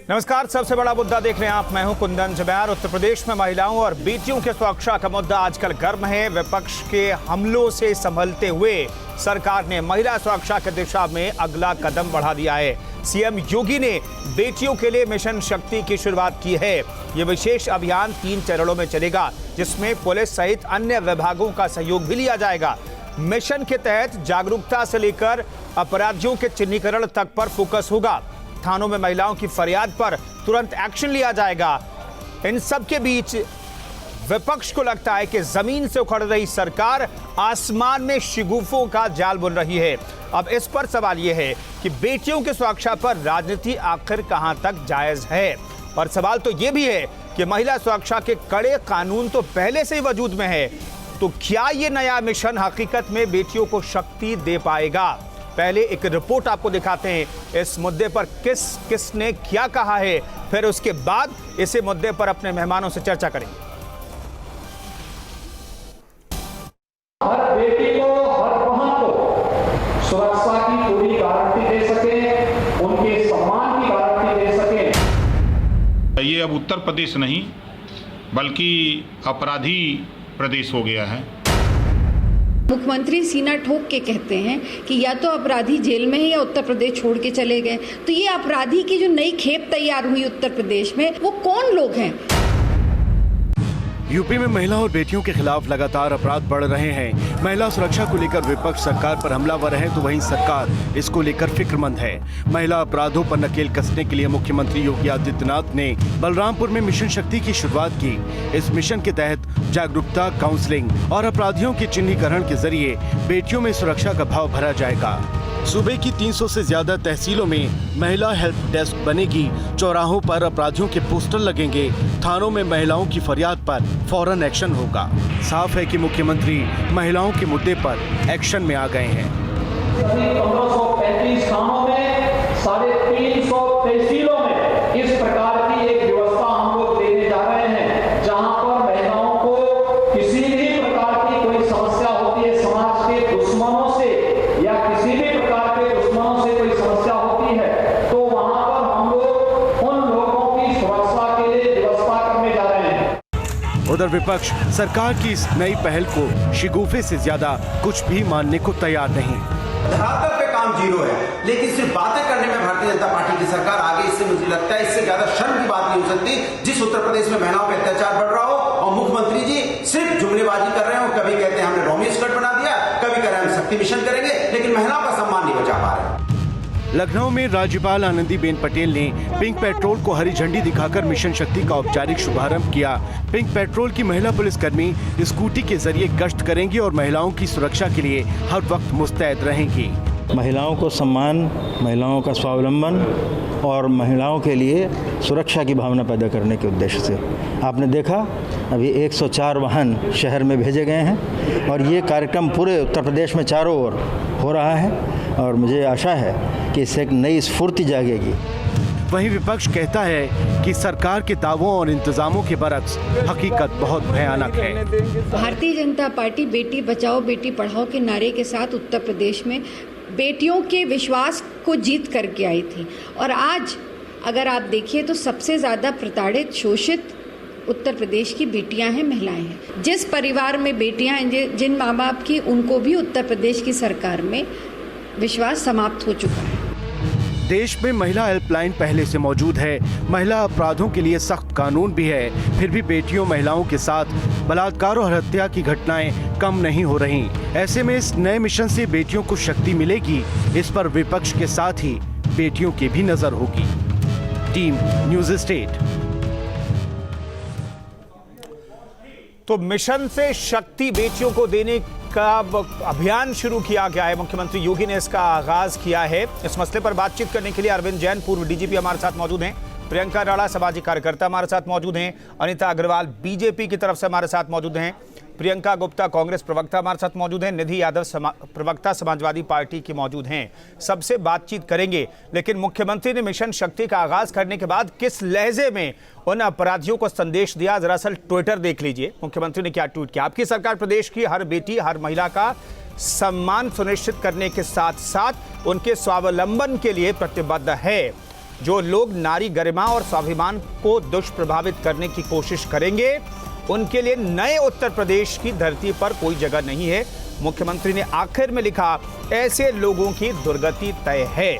नमस्कार, सबसे बड़ा मुद्दा देख रहे हैं आप। मैं हूं कुंदन जबैर। उत्तर प्रदेश में महिलाओं और बेटियों की सुरक्षा का मुद्दा आजकल गर्म है। विपक्ष के हमलों से संभलते हुए सरकार ने महिला सुरक्षा की दिशा में अगला कदम बढ़ा दिया है। सीएम योगी ने बेटियों के लिए मिशन शक्ति की शुरुआत की है। ये विशेष अभियान 3 चरणों में चलेगा, जिसमें पुलिस सहित अन्य विभागों का सहयोग भी लिया जाएगा। मिशन के तहत जागरूकता से लेकर अपराधियों के चिन्हीकरण तक पर फोकस होगा। थानों में महिलाओं की फरियाद पर तुरंत एक्शन लिया जाएगा। इन सब के बीच विपक्ष को लगता है कि जमीन से उखड़ रही सरकार आसमान में शिगुफों का जाल बुन रही है। अब इस पर सवाल यह है कि बेटियों की सुरक्षा पर राजनीति आखिर कहां तक जायज है। और सवाल तो यह भी है कि महिला सुरक्षा के कड़े कानून तो पहले से ही वजूद में है, तो क्या यह नया मिशन हकीकत में बेटियों को शक्ति दे पाएगा? पहले एक रिपोर्ट आपको दिखाते हैं इस मुद्दे पर किसने क्या कहा है, फिर उसके बाद इसी मुद्दे पर अपने मेहमानों से चर्चा करेंगे। हर बेटी को, हर बहन को सुरक्षा की पूरी गारंटी दे सके, उनके सम्मान की गारंटी दे सके। ये अब उत्तर प्रदेश नहीं बल्कि अपराधी प्रदेश हो गया है। मुख्यमंत्री सीना ठोक के कहते हैं कि या तो अपराधी जेल में है या उत्तर प्रदेश छोड़ के चले गए। तो ये अपराधी की जो नई खेप तैयार हुई उत्तर प्रदेश में, वो कौन लोग हैं? यूपी में महिला और बेटियों के खिलाफ लगातार अपराध बढ़ रहे हैं। महिला सुरक्षा को लेकर विपक्ष सरकार पर हमलावर है, तो वहीं सरकार इसको लेकर फिक्रमंद है। महिला अपराधों पर नकेल कसने के लिए मुख्यमंत्री योगी आदित्यनाथ ने बलरामपुर में मिशन शक्ति की शुरुआत की। इस मिशन के तहत जागरूकता, काउंसलिंग और अपराधियों के चिन्हीकरण के जरिए बेटियों में सुरक्षा का भाव भरा जाएगा। सूबे की 300 से ज्यादा तहसीलों में महिला हेल्प डेस्क बनेगी। चौराहों पर अपराधियों के पोस्टर लगेंगे। थानों में महिलाओं की फरियाद पर फौरन एक्शन होगा। साफ है कि मुख्यमंत्री महिलाओं के मुद्दे पर एक्शन में आ गए हैं। 1535 थानों में, 350 तहसीलों में इस प्रकार की एक व्यवस्था हम लोग देने जा रहे हैं, जहां पर महिलाओं को किसी भी प्रकार की कोई समस्या होती है, समाज के दुश्मनों से या किसी भी प्रकार के दुश्मनों से कोई समस्या होती है, तो वहां पर हम लोग उन लोगों की सुरक्षा के लिए व्यवस्था करने जा रहे हैं। उधर विपक्ष सरकार की इस नई पहल को शिगुफे से ज्यादा कुछ भी मानने को तैयार नहीं। धरातल पे काम जीरो है, लेकिन सिर्फ बातें करने में भारतीय जनता पार्टी की सरकार आगे। इससे मुझे लगता है इससे ज्यादा शर्म की बात नहीं हो सकती, जिस उत्तर प्रदेश में महिलाओं पे अत्याचार बढ़ रहा हो और मुख्यमंत्री जी सिर्फ जुमलेबाजी कर रहे हो। कभी कहते हैं हमने रोमियो स्कर्ट बना दिया, कभी कह रहे हैं हम शक्ति मिशन करेंगे, लेकिन महिलाओं का सम्मान नहीं बचा पा रहे। लखनऊ में राज्यपाल आनंदीबेन पटेल ने पिंक पेट्रोल को हरी झंडी दिखाकर मिशन शक्ति का औपचारिक शुभारंभ किया। पिंक पेट्रोल की महिला पुलिसकर्मी स्कूटी के जरिए गश्त करेंगी और महिलाओं की सुरक्षा के लिए हर वक्त मुस्तैद रहेंगी। महिलाओं को सम्मान, महिलाओं का स्वावलंबन और महिलाओं के लिए सुरक्षा की भावना पैदा करने के उद्देश्य से आपने देखा अभी 104 वाहन शहर में भेजे गए हैं और ये कार्यक्रम पूरे उत्तर प्रदेश में चारों ओर हो रहा है और मुझे आशा है कि इससे एक नई स्फूर्ति जागेगी। वहीं विपक्ष कहता है कि सरकार के दावों और इंतजामों के बरक्स हकीकत बहुत भयानक है। भारतीय जनता पार्टी बेटी बचाओ बेटी पढ़ाओ के नारे के साथ उत्तर प्रदेश में बेटियों के विश्वास को जीत करके आई थी। और आज अगर आप देखिए तो सबसे ज़्यादा प्रताड़ित, शोषित उत्तर प्रदेश की बेटियां हैं, महिलाएं हैं। जिस परिवार में बेटियां हैं, जिन माँ बाप की, उनको भी उत्तर प्रदेश की सरकार में विश्वास समाप्त हो चुका है। देश में महिला हेल्पलाइन पहले से मौजूद है। महिला अपराधों के लिए सख्त कानून भी है। फिर भी बेटियों, महिलाओं के साथ बलात्कार और हत्या की घटनाएं कम नहीं हो रही। ऐसे में इस नए मिशन से बेटियों को शक्ति मिलेगी, इस पर विपक्ष के साथ ही बेटियों की भी नजर होगी। Team news state. तो मिशन से शक्ति बेटियों को देने का अभियान शुरू किया गया है। मुख्यमंत्री योगी ने इसका आगाज किया है। इस मसले पर बातचीत करने के लिए अरविंद जैन, पूर्व डीजीपी, हमारे साथ मौजूद हैं। प्रियंका राणा, सामाजिक कार्यकर्ता, हमारे साथ मौजूद हैं। अनीता अग्रवाल, बीजेपी की तरफ से हमारे साथ मौजूद हैं। प्रियंका गुप्ता, कांग्रेस प्रवक्ता, हमारे साथ मौजूद हैं। निधि यादव, प्रवक्ता, समाजवादी पार्टी की मौजूद हैं। सबसे बातचीत करेंगे, लेकिन मुख्यमंत्री ने मिशन शक्ति का आगाज करने के बाद किस लहजे में उन अपराधियों को संदेश दिया, दरअसल ट्विटर देख लीजिए। मुख्यमंत्री ने क्या ट्वीट किया। आपकी सरकार प्रदेश की हर बेटी, हर महिला का सम्मान सुनिश्चित करने के साथ साथ उनके स्वावलंबन के लिए प्रतिबद्ध है। जो लोग नारी गरिमा और स्वाभिमान को दुष्प्रभावित करने की कोशिश करेंगे उनके लिए नए उत्तर प्रदेश की धरती पर कोई जगह नहीं है। मुख्यमंत्री ने आखिर में लिखा, ऐसे लोगों की दुर्गति तय है।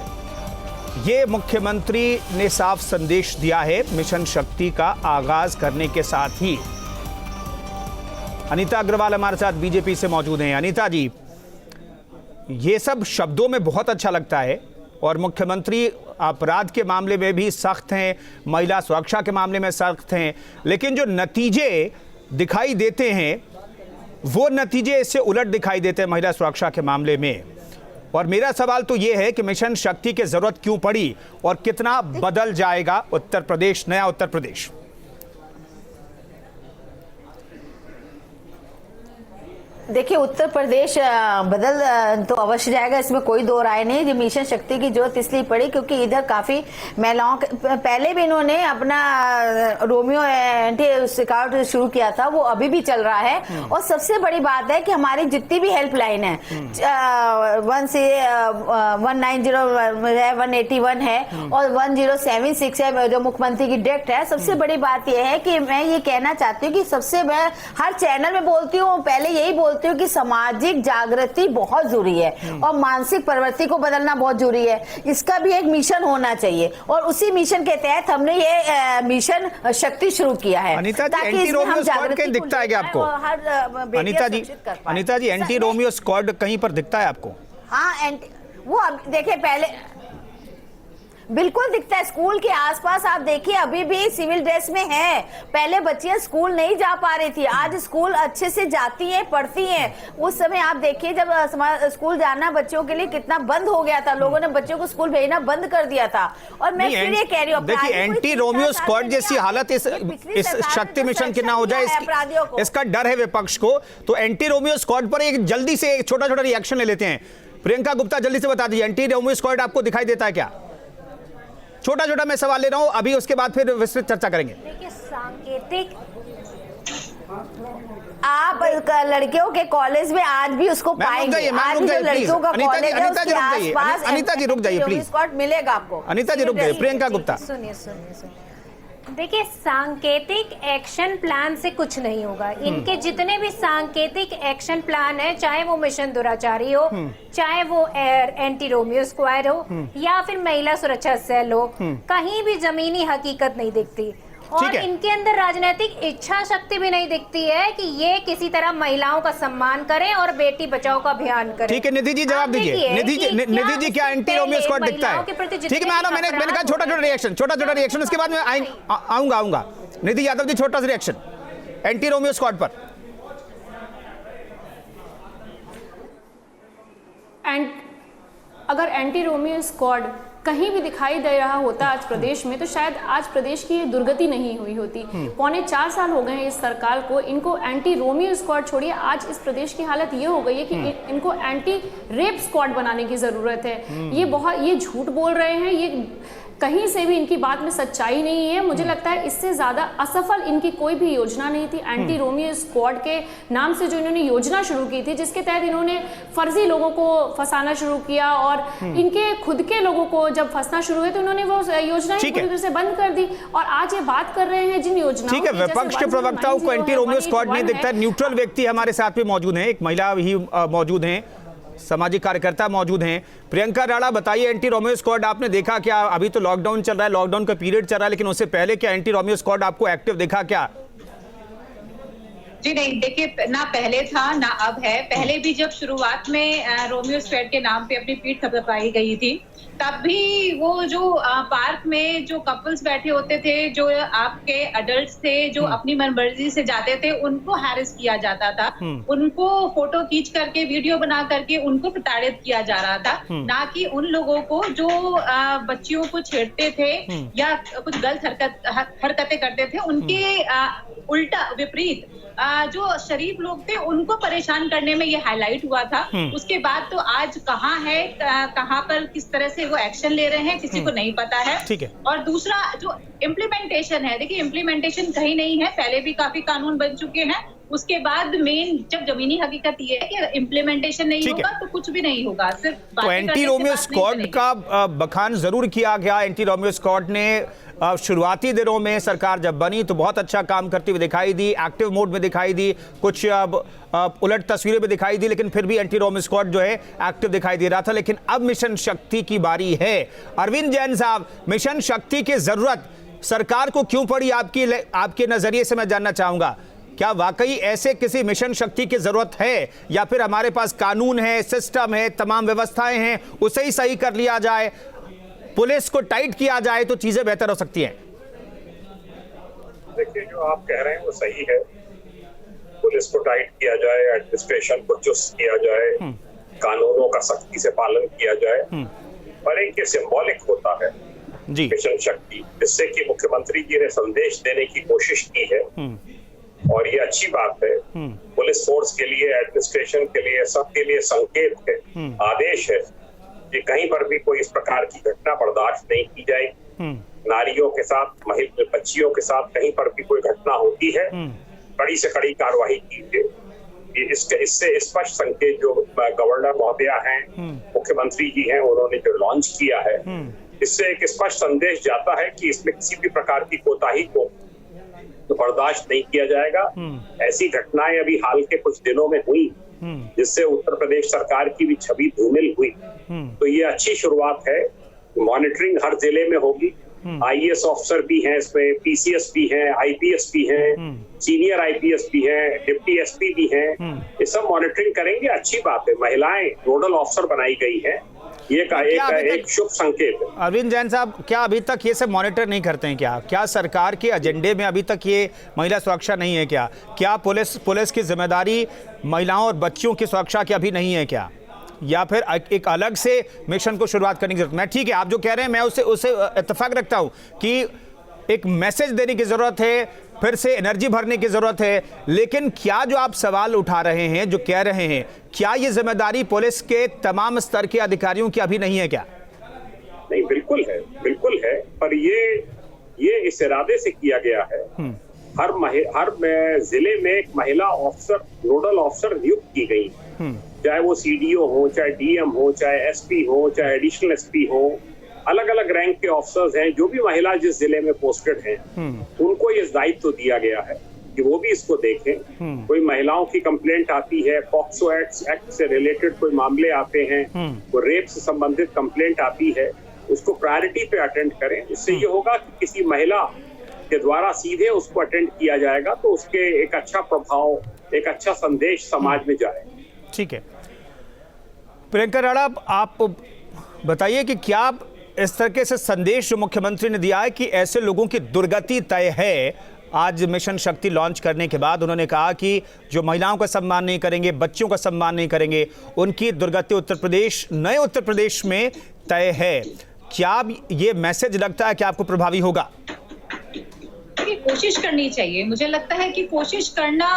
ये मुख्यमंत्री ने साफ संदेश दिया है मिशन शक्ति का आगाज करने के साथ ही। अनीता अग्रवाल हमारे साथ बीजेपी से मौजूद हैं। अनीता जी, ये सब शब्दों में बहुत अच्छा लगता है और मुख्यमंत्री अपराध के मामले में भी सख्त हैं, महिला सुरक्षा के मामले में सख्त हैं, लेकिन जो नतीजे दिखाई देते हैं वो नतीजे इससे उलट दिखाई देते हैं महिला सुरक्षा के मामले में। और मेरा सवाल तो ये है कि मिशन शक्ति की जरूरत क्यों पड़ी और कितना बदल जाएगा उत्तर प्रदेश, नया उत्तर प्रदेश? देखिए, उत्तर प्रदेश बदल तो अवश्य जाएगा, इसमें कोई दो राय नहीं। ये मिशन शक्ति की जरूरत इसलिए पड़ी क्योंकि इधर काफी महिलाओं पहले भी इन्होंने अपना रोमियो एंटी स्क्वाड शुरू किया था, वो अभी भी चल रहा है। और सबसे बड़ी बात है कि हमारी जितनी भी हेल्पलाइन है 190 है, 181 है और 1076 है जो मुख्यमंत्री की डायरेक्ट है। सबसे बड़ी बात यह है कि मैं ये कहना चाहती हूँ कि सबसे मैं हर चैनल में बोलती हूँ, पहले यही बोलती हूँ कि सामाजिक जागृति बहुत जरूरी है और मानसिक प्रवृत्ति को बदलना बहुत जरूरी है। इसका भी एक मिशन होना चाहिए और उसी मिशन के तहत हमने ये मिशन शक्ति शुरू किया है। अनीता जी, एंटी रोमियो स्क्वाड कहीं दिखता है क्या आपको? अनीता जी, एंटी रोमियो स्क्वाड कहीं पर दिखता है आपको? हाँ, वो अब देखिए, पहले बिल्कुल दिखता है। स्कूल के आसपास आप देखिए अभी भी सिविल ड्रेस में है। पहले बच्चियां स्कूल नहीं जा पा रही थी, आज स्कूल अच्छे से जाती हैं, पढ़ती हैं। उस समय आप देखिए जब स्कूल जाना बच्चों के लिए कितना बंद हो गया था, लोगों ने बच्चों को स्कूल भेजना बंद कर दिया था। और मैं फिर ये कह रही हूँ, देखिए एंटी रोमियो स्क्वाड जैसी हालत इस शक्ति मिशन की ना हो जाए, इसका डर है विपक्ष को। तो एंटी रोमियो स्क्वाड पर एक जल्दी से एक छोटा छोटा रिएक्शन ले लेते हैं। प्रियंका गुप्ता, जल्दी से बता दीजिए, एंटी रोमियो स्क्वाड आपको दिखाई देता है क्या? छोटा छोटा मैं सवाल ले रहा हूं, अभी उसके बाद फिर विस्तृत चर्चा करेंगे। देखिए, सांकेतिक आप लड़कियों के कॉलेज में आज भी उसको पाएंगे। आज जो लड़कियों का कॉलेज है उसके आसपास अनीता जी रुक जाइए प्लीज, मिलेगा आपको। अनीता जी रुक जाइए। प्रियंका गुप्ता, सुनिए। देखिए, सांकेतिक एक्शन प्लान से कुछ नहीं होगा। इनके जितने भी सांकेतिक एक्शन प्लान है, चाहे वो मिशन दुराचारी हो, चाहे वो एंटी रोमियो स्क्वाड हो या फिर महिला सुरक्षा सेल हो, कहीं भी जमीनी हकीकत नहीं दिखती और इनके अंदर राजनीतिक इच्छा शक्ति भी नहीं दिखती है कि ये किसी तरह महिलाओं का सम्मान करें और बेटी बचाओ का अभियान करें। ठीक है, निधि जी जवाब दीजिए। निधि जी, क्या एंटी रोमियो स्क्वाड दिखता है? ठीक है, मैंने कहा छोटा छोटा रिएक्शन, उसके बाद मैं आऊंगा। निधि यादव जी, छोटा सा रिएक्शन एंटी रोमियो स्क्वाड पर। अगर एंटी रोमियो स्क्वाड कहीं भी दिखाई दे रहा होता आज प्रदेश में, तो शायद आज प्रदेश की दुर्गति नहीं हुई होती। 4.25 साल हो गए हैं इस सरकार को। इनको एंटी रोमियो स्क्वाड छोड़िए, आज इस प्रदेश की हालत ये हो गई है कि इनको एंटी रेप स्क्वाड बनाने की जरूरत है। ये झूठ बोल रहे हैं, ये कहीं से भी इनकी बात में सच्चाई नहीं है। मुझे लगता है इससे ज्यादा असफल इनकी कोई भी योजना नहीं थी। एंटी रोमियो स्क्वाड के नाम से जो इन्होंने योजना शुरू की थी, जिसके तहत इन्होंने फर्जी लोगों को फंसाना शुरू किया और इनके खुद के लोगों को जब फंसना शुरू हुए तो उन्होंने वो योजनाएं पूरी तरह से बंद कर दी और आज ये बात कर रहे हैं जिन योजनाओं। ठीक है, विपक्ष के प्रवक्ताओं को एंटी रोमियो स्क्वाड नहीं दिखता। न्यूट्रल व्यक्ति हमारे साथ भी मौजूद हैं, एक महिला ही मौजूद हैं, सामाजिक कार्यकर्ता मौजूद हैं। प्रियंका राणा, बताइए, एंटी रोमियो स्क्वाड आपने देखा क्या? अभी तो लॉकडाउन चल रहा है, लॉकडाउन का पीरियड चल रहा है, लेकिन उससे पहले क्या एंटी रोमियो स्क्वाड आपको एक्टिव देखा क्या? जी नहीं, देखिए, ना पहले था ना अब है। पहले भी जब शुरुआत में रोमियो स्क्वाड के नाम पे अपनी पीठ थपथपाई गई थी, तब भी वो जो पार्क में जो कपल्स बैठे होते थे, जो आपके अडल्ट थे, जो अपनी मनमर्जी से जाते थे, उनको हैरेस किया जाता था, उनको फोटो खींच करके वीडियो बना करके उनको प्रताड़ित किया जा रहा था, ना कि उन लोगों को जो बच्चियों को छेड़ते थे या कुछ गलत हरकतें करते थे, उनके उल्टा विपरीत जो शरीफ लोग थे उनको परेशान करने में ये हाईलाइट हुआ था। उसके बाद तो आज कहाँ है, कहाँ पर किस तरह से वो एक्शन ले रहे हैं, किसी को नहीं पता है। ठीक है। और दूसरा जो इम्प्लीमेंटेशन है, देखिए इम्प्लीमेंटेशन कहीं नहीं है। पहले भी काफी कानून बन चुके हैं, उसके बाद मेन जब जमीनी हकीकत ये है कि इम्प्लीमेंटेशन नहीं होगा तो कुछ भी नहीं होगा। सिर्फ तो एंटी रोमियो स्क्वाड का बखान जरूर किया गया। एंटी रोमियो स्क्वाड ने शुरुआती दिनों में सरकार जब बनी तो बहुत अच्छा काम करती हुई दिखाई दी, एक्टिव मोड में दिखाई दी, कुछ उलट तस्वीरें भी दिखाई दी, लेकिन फिर भी एंटी रोमियो स्क्वाड जो है एक्टिव दिखाई दे रहा था। लेकिन अब मिशन शक्ति की बारी है। अरविंद जैन साहब, मिशन शक्ति की जरूरत सरकार को क्यों पड़ी आपके नजरिए से मैं जानना चाहूंगा। क्या वाकई ऐसे किसी मिशन शक्ति की जरूरत है, या फिर हमारे पास कानून है, सिस्टम है, तमाम व्यवस्थाएं हैं, उसे ही सही कर लिया जाए, पुलिस को टाइट किया जाए तो चीजें बेहतर हो सकती हैं? देखिए, जो आप कह रहे हैं वो सही है। पुलिस को टाइट किया जाए, एडमिनिस्ट्रेशन को चुस्त किया जाए, कानूनों का सख्ती से पालन किया जाए, पर एक ये सिंबॉलिक होता है मिशन शक्ति, जिससे कि मुख्यमंत्री जी ने संदेश देने की कोशिश की है और ये अच्छी बात है। पुलिस फोर्स के लिए, एडमिनिस्ट्रेशन के लिए, सबके लिए संकेत है, आदेश है कि कहीं पर भी कोई इस प्रकार की घटना बर्दाश्त नहीं की जाएगी। नारियों के साथ, महिला बच्चियों के साथ कहीं पर भी कोई घटना होती है, कड़ी से कड़ी कार्रवाई कीजिए। इससे स्पष्ट संकेत जो गवर्नर महोदया हैं, मुख्यमंत्री जी हैं, उन्होंने जो लॉन्च किया है, इससे एक स्पष्ट संदेश जाता है कि इसमें किसी भी प्रकार की कोताही को तो बर्दाश्त नहीं किया जाएगा। ऐसी घटनाएं अभी हाल के कुछ दिनों में हुई, जिससे उत्तर प्रदेश सरकार की भी छवि धूमिल हुई। तो ये अच्छी शुरुआत है। मॉनिटरिंग हर जिले में होगी। आईएएस ऑफिसर भी हैं इसमें, पीसीएस भी हैं, आईपीएस भी हैं, सीनियर आईपीएस भी हैं, डिप्टी एसपी भी हैं। ये सब मॉनिटरिंग करेंगे, अच्छी बात है। महिलाएं नोडल ऑफिसर बनाई गई हैं, ये एक शुभ संकेत है। अरविंद जैन साहब, क्या अभी तक ये सब मॉनिटर नहीं करते हैं? क्या सरकार के एजेंडे में अभी तक ये महिला सुरक्षा नहीं है? क्या पुलिस की जिम्मेदारी महिलाओं और बच्चियों की सुरक्षा की अभी नहीं है क्या? या फिर एक अलग से मिशन को शुरुआत करने की जरूरत? मैं ठीक है, आप जो कह रहे हैं मैं उससे इत्तेफाक रखता हूं कि एक मैसेज देने की जरूरत है, फिर से एनर्जी भरने की जरूरत है, लेकिन क्या जो आप सवाल उठा रहे हैं, जो कह रहे हैं, क्या ये जिम्मेदारी पुलिस के तमाम स्तर के अधिकारियों की अभी नहीं है क्या? नहीं, बिल्कुल है, पर ये इस इरादे से किया गया है। हर जिले में एक महिला ऑफिसर, नोडल ऑफिसर नियुक्त की गई, चाहे वो सीडीओ हो, चाहे डीएम हो, चाहे एसपी हो, चाहे एडिशनल एसपी हो। अलग अलग रैंक के ऑफिसर्स हैं, जो भी महिला जिस जिले में पोस्टेड हैं, उनको ये दायित्व दिया गया है कि वो भी इसको देखें। कोई महिलाओं की कंप्लेंट आती है, पॉक्सो एक्ट से रिलेटेड कोई मामले आते हैं, कोई रेप से संबंधित कंप्लेंट आती है, उसको प्रायोरिटी पे अटेंड करें। इससे ये होगा कि किसी महिला के द्वारा सीधे उसको अटेंड किया जाएगा तो उसके एक अच्छा प्रभाव, एक अच्छा संदेश समाज में जाए। ठीक है, प्रियंका राणा, आप बताइए कि क्या इस तरह से संदेश जो मुख्यमंत्री ने दिया है कि ऐसे लोगों की दुर्गति तय है, आज मिशन शक्ति लॉन्च करने के बाद उन्होंने कहा कि जो महिलाओं का सम्मान नहीं करेंगे, बच्चियों का सम्मान नहीं करेंगे, उनकी दुर्गति नए उत्तर प्रदेश में तय है। क्या ये मैसेज लगता है कि आपको प्रभावी होगा? कोशिश करनी चाहिए। मुझे लगता है कि कोशिश करना,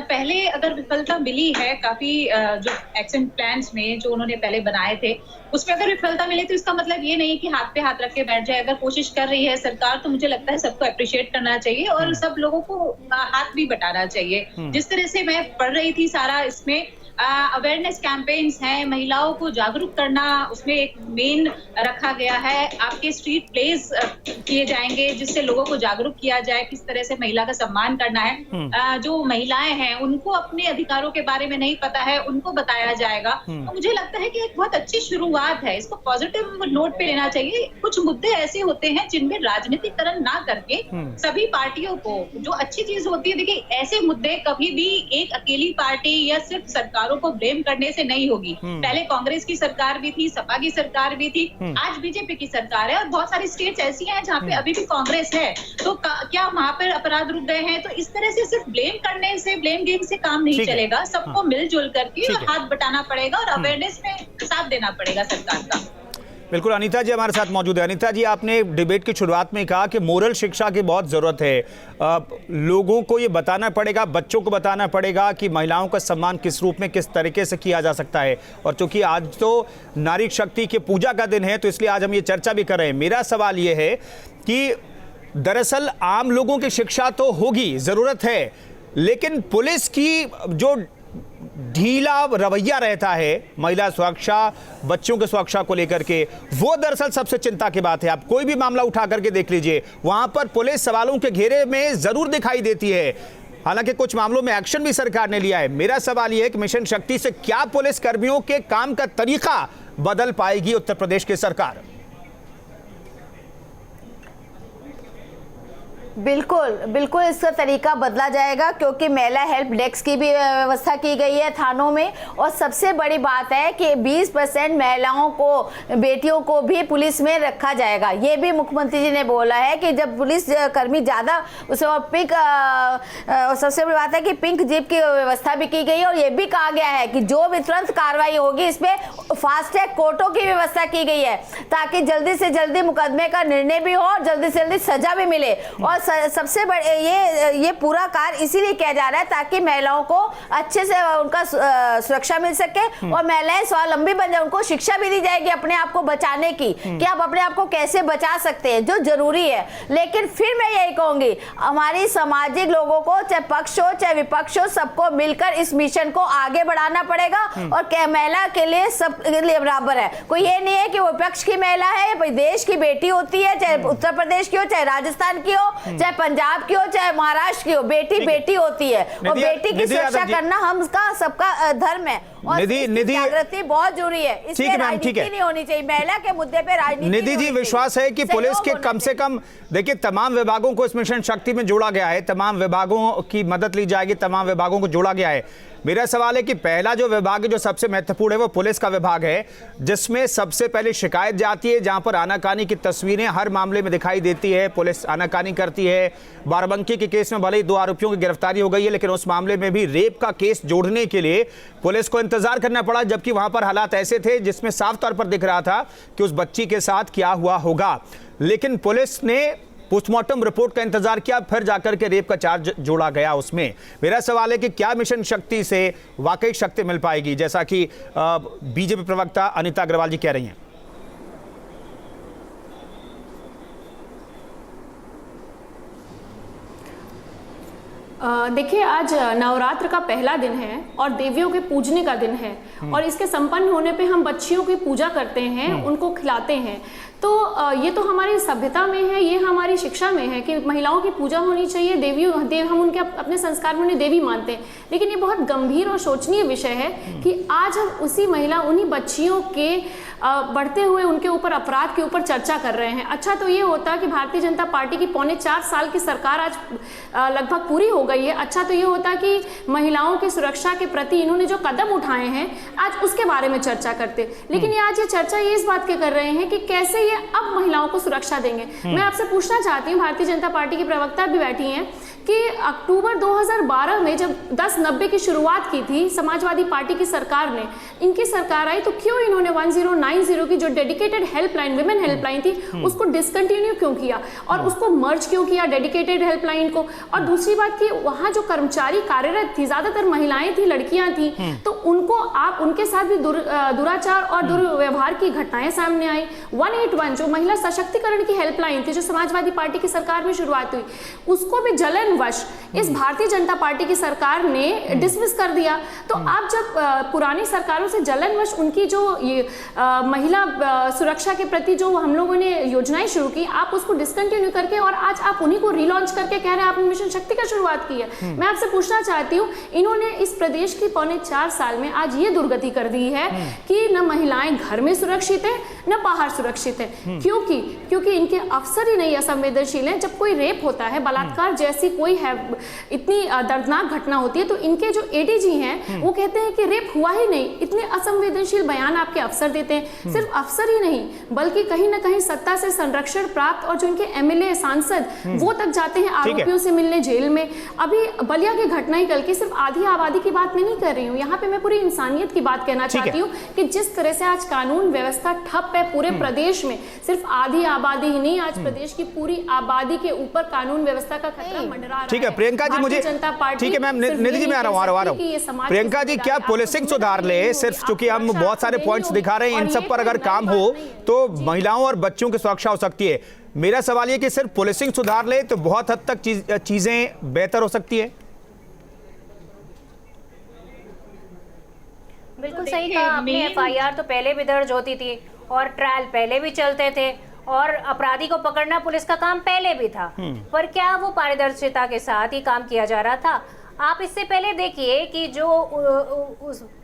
पहले अगर विफलता मिली है काफी जो एक्शन प्लान्स में जो उन्होंने पहले बनाए थे, उसमें अगर विफलता मिली तो इसका मतलब ये नहीं कि हाथ पे हाथ रख के बैठ जाए। अगर कोशिश कर रही है सरकार तो मुझे लगता है सबको अप्रिशिएट करना चाहिए और सब लोगों को हाथ भी बटाना चाहिए। जिस तरह से मैं पढ़ रही थी सारा, इसमें अवेयरनेस कैंपेन्स हैं, महिलाओं को जागरूक करना उसमें एक मेन रखा गया है। आपके स्ट्रीट प्लेस किए जाएंगे जिससे लोगों को जागरूक किया जाए किस तरह से महिला का सम्मान करना है। जो महिलाएं हैं उनको अपने अधिकारों के बारे में नहीं पता है, उनको बताया जाएगा। तो मुझे लगता है कि एक बहुत अच्छी शुरुआत है, इसको पॉजिटिव नोट पे लेना चाहिए। कुछ मुद्दे ऐसे होते हैं जिनमें राजनीतिकरण ना करके सभी पार्टियों को, जो अच्छी चीज होती है, देखिए ऐसे मुद्दे कभी भी एक अकेली पार्टी या सिर्फ सरकार को ब्लेम करने से नहीं होगी। पहले कांग्रेस की सरकार भी थी, सपा की सरकार भी थी, आज बीजेपी की सरकार है और बहुत सारी स्टेट्स ऐसी हैं जहाँ पे अभी भी कांग्रेस है। तो क्या वहां पर अपराध रुक गए हैं? तो इस तरह से सिर्फ ब्लेम करने से, ब्लेम गेम से काम नहीं चलेगा। सबको मिलजुल करके हाथ बटाना पड़ेगा और अवेयरनेस में साथ देना पड़ेगा सरकार का। बिल्कुल, अनीता जी हमारे साथ मौजूद है। अनीता जी, आपने डिबेट की शुरुआत में कहा कि मोरल शिक्षा की बहुत ज़रूरत है। लोगों को ये बताना पड़ेगा, बच्चों को बताना पड़ेगा कि महिलाओं का सम्मान किस रूप में, किस तरीके से किया जा सकता है। और चूंकि आज तो नारी शक्ति की पूजा का दिन है, तो इसलिए आज हम ये चर्चा भी कर रहे हैं। मेरा सवाल ये है कि दरअसल आम लोगों की शिक्षा तो होगी, ज़रूरत है, लेकिन पुलिस की जो ढीला रवैया रहता है महिला सुरक्षा, बच्चों की सुरक्षा को लेकर के, वो दरअसल सबसे चिंता की बात है। आप कोई भी मामला उठा करके देख लीजिए, वहां पर पुलिस सवालों के घेरे में जरूर दिखाई देती है। हालांकि कुछ मामलों में एक्शन भी सरकार ने लिया है। मेरा सवाल यह है कि मिशन शक्ति से क्या पुलिस कर्मियों के काम का तरीका बदल पाएगी उत्तर प्रदेश की सरकार? बिल्कुल बिल्कुल इसका तरीका बदला जाएगा, क्योंकि महिला हेल्प डेस्क की भी व्यवस्था की गई है थानों में। और सबसे बड़ी बात है कि 20% महिलाओं को, बेटियों को भी पुलिस में रखा जाएगा। ये भी मुख्यमंत्री जी ने बोला है कि जब पुलिस कर्मी ज़्यादा उसे, और पिंक, सबसे बड़ी बात है कि पिंक जीप की व्यवस्था भी की गई है। और ये भी कहा गया है कि जो भी तुरंत कार्रवाई होगी इस पर फास्ट ट्रैक कोर्टों की व्यवस्था की गई है, ताकि जल्दी से जल्दी मुकदमे का निर्णय भी हो और जल्दी से जल्दी सजा भी मिले। और सबसे बड़े ये पूरा कार्य इसीलिए किया जा रहा है ताकि महिलाओं को अच्छे से उनका सुरक्षा मिल सके और महिलाएं स्वावलंबी बन जाए। उनको शिक्षा भी दी जाएगी अपने आप को बचाने की, कि आप अपने आप को कैसे बचा सकते हैं, जो जरूरी है। लेकिन फिर मैं यही कहूंगी, हमारी सामाजिक लोगों को, चाहे पक्ष हो चाहे विपक्ष हो, सबको मिलकर इस मिशन को आगे बढ़ाना पड़ेगा। और महिला के लिए सब के लिए बराबर है। कोई ये नहीं है कि वो विपक्ष की महिला है, देश की बेटी होती है, चाहे उत्तर प्रदेश की हो, चाहे राजस्थान की हो, चाहे पंजाब की हो, चाहे महाराष्ट्र की हो, बेटी बेटी होती है। और बेटी की सुरक्षा करना हम सबका धर्म है। और जागृति बहुत जरूरी है। इसलिए राजनीति नहीं होनी चाहिए महिला के मुद्दे पे। राजनीति निधि जी, विश्वास है कि पुलिस के कम से कम, देखिए, तमाम विभागों को इस मिशन शक्ति में जोड़ा गया है, तमाम विभागों की मदद ली जाएगी, तमाम विभागों को जोड़ा गया है। मेरा सवाल है कि पहला जो विभाग है जो सबसे महत्वपूर्ण है वो पुलिस का विभाग है, जिसमें सबसे पहले शिकायत जाती है, जहां पर आनाकानी की तस्वीरें हर मामले में दिखाई देती है। पुलिस आनाकानी करती है। बाराबंकी के केस में भले ही 2 आरोपियों की गिरफ्तारी हो गई है, लेकिन उस मामले में भी रेप का केस जोड़ने के लिए पुलिस को इंतजार करना पड़ा, जबकि वहां पर हालात ऐसे थे जिसमें साफ तौर पर दिख रहा था कि उस बच्ची के साथ क्या हुआ होगा। लेकिन पुलिस ने पोस्टमार्टम रिपोर्ट का इंतजार किया, फिर जाकर के रेप का चार्ज जोड़ा गया उसमें। मेरा सवाल है कि क्या मिशन शक्ति से वाकई शक्ति मिल पाएगी, जैसा कि बीजेपी प्रवक्ता अनीता अग्रवाल जी कह रही हैं? देखिए, आज नवरात्र का पहला दिन है और देवियों के पूजने का दिन है। और इसके संपन्न होने पे हम बच्चियों की पूजा करते हैं, उनको खिलाते हैं। तो ये तो हमारी सभ्यता में है, ये हमारी शिक्षा में है कि महिलाओं की पूजा होनी चाहिए। हम उनके अपने संस्कार में उन्हें देवी मानते हैं। लेकिन ये बहुत गंभीर और शोचनीय विषय है कि आज हम उन्हीं बच्चियों के बढ़ते हुए उनके ऊपर अपराध के ऊपर चर्चा कर रहे हैं। अच्छा तो ये होता कि भारतीय जनता पार्टी की 4.25 साल की सरकार आज लगभग पूरी हो गई है। अच्छा तो ये होता कि महिलाओं की सुरक्षा के प्रति इन्होंने जो कदम उठाए हैं आज उसके बारे में चर्चा करते। लेकिन आज ये चर्चा ये इस बात के कर रहे हैं कि कैसे ये अब महिलाओं को सुरक्षा देंगे। मैं आपसे पूछना चाहती हूँ, भारतीय जनता पार्टी की प्रवक्ता भी बैठी हैं, कि अक्टूबर 2012 में जब 1090 की शुरुआत की थी समाजवादी पार्टी की सरकार ने, इनकी सरकार आई तो क्यों इन्होंने 1090 की जो डेडिकेटेड हेल्पलाइन, विमेन हेल्पलाइन थी, उसको डिसकंटिन्यू क्यों किया और उसको मर्ज क्यों किया डेडिकेटेड हेल्पलाइन को? और दूसरी बात कि वहां जो कर्मचारी कार्यरत थी, ज्यादातर महिलाएं थी, लड़कियां थी, तो उनको आप उनके साथ भी दुराचार और दुर्व्यवहार की घटनाएं सामने आई। 181 जो महिला सशक्तिकरण की हेल्पलाइन थी, जो समाजवादी पार्टी की सरकार में शुरुआत हुई, उसको भी जलनवश इस भारतीय जनता पार्टी की सरकार ने डिसमिस कर दिया। तो आप जब पुरानी सरकारों से जलनवश उनकी जो ये महिला सुरक्षा के प्रति जो हम लोगों ने योजनाएं शुरू की, आप उसको डिसकंटिन्यू करके और आज आप उन्हीं को रिलॉन्च करके कह रहे हैं आपने मिशन शक्ति का शुरुआत की है। मैं आपसे पूछना चाहती हूँ, इन्होंने इस प्रदेश की 4.25 साल में आज ये दुर्गति कर दी है कि न महिलाएं घर में सुरक्षित है न बाहर सुरक्षित है। क्योंकि इनके अफसर ही नहीं असंवेदनशील हैं। जब कोई रेप होता है, बलात्कार जैसी कोई है इतनी दर्दनाक घटना होती है, तो इनके जो एडीजी हैं वो कहते हैं कि रेप हुआ ही नहीं। इतने असंवेदनशील बयान आपके अफसर देते हैं। सिर्फ अफसर ही नहीं बल्कि कहीं ना कहीं सत्ता से संरक्षण प्राप्त और जो इनके एमएलए सांसद वो तक जाते हैं आरोपियों से मिलने जेल में। अभी बलिया की घटना ही कल की, सिर्फ आधी आबादी की बात मैं नहीं कर रही हूँ, यहाँ पे मैं पूरी इंसानियत की बात कहना चाहती हूँ कि जिस तरह से आज कानून व्यवस्था ठप है पूरे प्रदेश में, सिर्फ आधी आबादी ही नहीं, आज प्रदेश की पूरी आबादी के ऊपर कानून व्यवस्था का खतरा मंडरा रहा है। ठीक है प्रियंका जी, मुझे ठीक है मैम, निधि जी मैं आ रहा हूँ। प्रियंका जी, क्या पुलिसिंग सुधार ले? सिर्फ चूंकि हम बहुत सारे पॉइंट्स दिखा रहे हैं, इन सब पर अगर काम हो तो महिलाओं और बच्चों की सुरक्षा हो सकती है। मेरा सवाल ये कि सिर्फ पुलिसिंग सुधार ले तो बहुत हद तक चीजें बेहतर हो सकती है? बिल्कुल सही कहा आपने। FIR तो पहले भी दर्ज होती थी और ट्रायल पहले भी चलते थे और अपराधी को पकड़ना पुलिस का काम पहले भी था, पर क्या वो पारदर्शिता के साथ ही काम किया जा रहा था? आप इससे पहले देखिए कि जो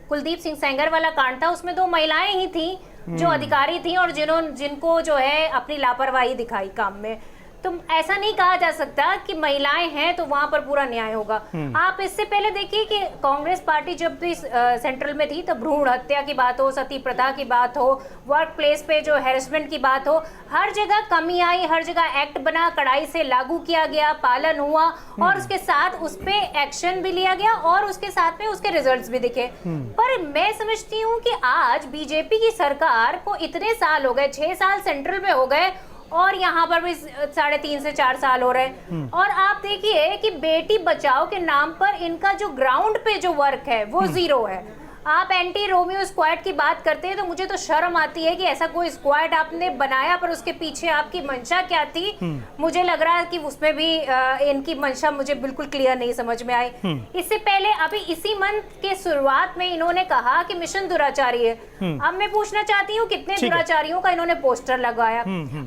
कुलदीप सिंह सेंगर वाला कांड था उसमें 2 महिलाएं ही थी जो अधिकारी थी और जिनको जो है अपनी लापरवाही दिखाई काम में। तो ऐसा नहीं कहा जा सकता कि महिलाएं हैं तो वहां पर पूरा न्याय होगा। आप इससे पहले देखिए कि कांग्रेस पार्टी जब भी सेंट्रल में थी तो भ्रूण हत्या की बात हो, सती प्रथा की बात हो, वर्क प्लेस पे जो हैरेसमेंट की बात हो, हर जगह कमी आई, हर जगह एक्ट बना, कड़ाई से लागू किया गया, पालन हुआ और उसके साथ उस पर एक्शन भी लिया गया और उसके साथ में उसके रिजल्ट्स भी दिखे। पर मैं समझती हूँ कि आज बीजेपी की सरकार को इतने साल हो गए, 6 साल सेंट्रल में हो गए और यहाँ पर भी 3.5 से 4 साल हो रहे हैं और आप देखिए कि बेटी बचाओ के नाम पर इनका जो ग्राउंड पे जो वर्क है वो जीरो है। आप एंटी रोमियो स्क्वाड की बात करते हैं तो मुझे तो शर्म आती है कि ऐसा कोई स्क्वाड आपने बनाया, पर उसके पीछे आपकी मंशा क्या थी? मुझे लग रहा है कि उसमें भी इनकी मंशा मुझे बिल्कुल क्लियर नहीं समझ में आई। इससे पहले अभी इसी मंथ के शुरुआत में इन्होंने कहा कि मिशन दुराचारी है। अब मैं पूछना चाहती हूँ कितने दुराचारियों का इन्होंने पोस्टर लगाया?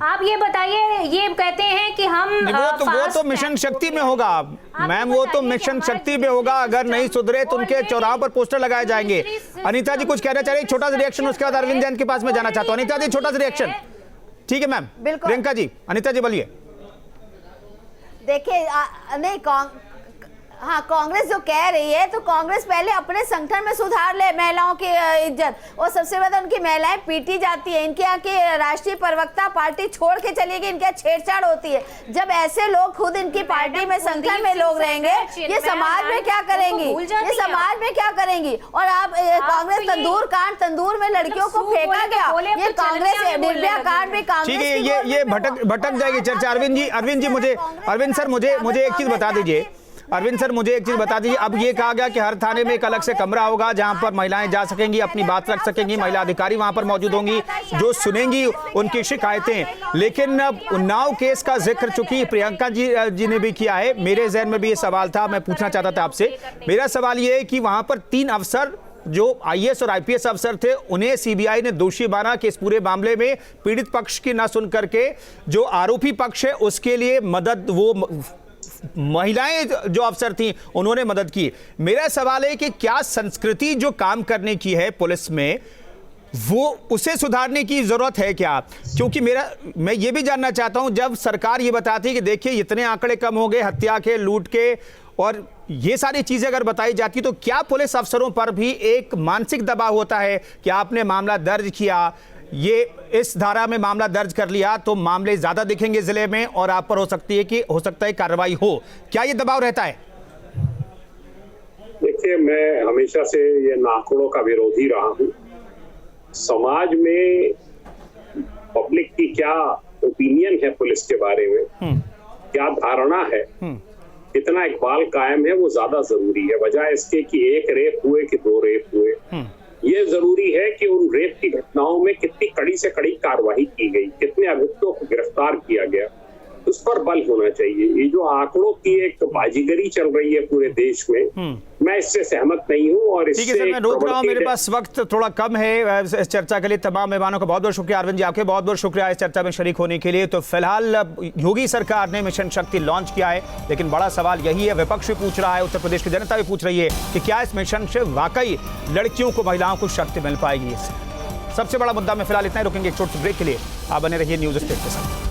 आप ये बताइए, ये कहते हैं कि हम वो तो मिशन शक्ति में होगा मैम, वो तो मिशन शक्ति में होगा। अगर नहीं सुधरे तो उनके चौराहों पर पोस्टर लगाए जाएंगे। अनीता जी कुछ कहना चाह रही है, छोटा सा रिएक्शन, उसके बाद अरविंद जैन के पास में जाना चाहता हूं। अनीता जी छोटा सा रिएक्शन। ठीक है मैम। प्रियंका जी, अनीता जी बोलिए। देखिए नहीं हाँ, कांग्रेस जो कह रही है तो कांग्रेस पहले अपने संगठन में सुधार ले महिलाओं की इज्जत, और सबसे ज्यादा उनकी महिलाएं पीटी जाती है। इनके यहाँ की राष्ट्रीय प्रवक्ता पार्टी छोड़ के चली गई, इनके यहाँ छेड़छाड़ होती है। जब ऐसे लोग खुद इनकी पार्टी में संगठन में लोग रहेंगे, ये समाज में क्या करेंगी? ये समाज में क्या करेंगी? और आप कांग्रेस तंदूर कांड, तंदूर में लड़कियों को फेंका गया, ये कांग्रेस निर्भया कांड भी कांग्रेस। ठीक है, ये भटक जाएगी चर्चा। अरविंद जी मुझे एक चीज बता दीजिए। अरविंद सर मुझे एक चीज बता दीजिए, अब ये कहा गया कि हर थाने में एक अलग से कमरा होगा जहां पर महिलाएं जा सकेंगी, अपनी बात रख सकेंगी, महिला अधिकारी वहां पर मौजूद होंगी जो सुनेंगी उनकी शिकायतें। लेकिन उन्नाव केस का जिक्र चूंकि प्रियंका जी ने भी किया है, मेरे जहन में भी ये सवाल था, मैं पूछना चाहता था आपसे। मेरा सवाल ये है कि वहां पर 3 अफसर जो IAS और IPS अफसर थे, उन्हें CBI ने दोषी माना कि इस पूरे मामले में पीड़ित पक्ष की ना सुन करके जो आरोपी पक्ष है उसके लिए मदद, वो महिलाएं जो अफसर थी उन्होंने मदद की। मेरा सवाल है कि क्या संस्कृति जो काम करने की है पुलिस में वो उसे सुधारने की जरूरत है क्या? क्योंकि मैं ये भी जानना चाहता हूं, जब सरकार ये बताती है कि देखिए इतने आंकड़े कम हो गए हत्या के, लूट के, और ये सारी चीजें अगर बताई जाती तो क्या पुलिस अफसरों पर भी एक मानसिक दबाव होता है कि आपने मामला दर्ज किया, ये इस धारा में मामला दर्ज कर लिया तो मामले ज्यादा दिखेंगे जिले में और आप पर हो सकता है कार्रवाई हो? क्या ये दबाव रहता है? देखिए, मैं हमेशा से ये आंकड़ों का विरोधी रहा हूँ। समाज में पब्लिक की क्या ओपिनियन है पुलिस के बारे में, क्या धारणा है, कितना इकबाल कायम है, वो ज्यादा जरूरी है, बजाय इसके कि 1 रेप हुए कि 2 रेप हुए। ये जरूरी है कि उन रेप की घटनाओं में कितनी कड़ी से कड़ी कार्रवाई की गई, कितने अभियुक्तों को गिरफ्तार किया गया, उस पर बल होना चाहिए। ये जो आंकड़ों की एक बाजीगरी चल रही है पूरे देश में, मैं इससे सहमत नहीं हूँ। और ठीक है सर, मैं रोक रहा हूँ, मेरे पास वक्त थोड़ा कम है इस चर्चा के लिए। तमाम मेहमानों का बहुत बहुत शुक्रिया। अरविंद जी आपके बहुत बहुत शुक्रिया इस चर्चा में शरीक होने के लिए। तो फिलहाल योगी सरकार ने मिशन शक्ति लॉन्च किया है, लेकिन बड़ा सवाल यही है, विपक्ष भी पूछ रहा है, उत्तर प्रदेश की जनता भी पूछ रही है कि क्या इस मिशन से वाकई लड़कियों को, महिलाओं को शक्ति मिल पाएगी? सबसे बड़ा मुद्दा में फिलहाल इतना ही, रुकेंगे एक छोटे ब्रेक के लिए। आप बने रहिए न्यूज़ स्टेट के साथ।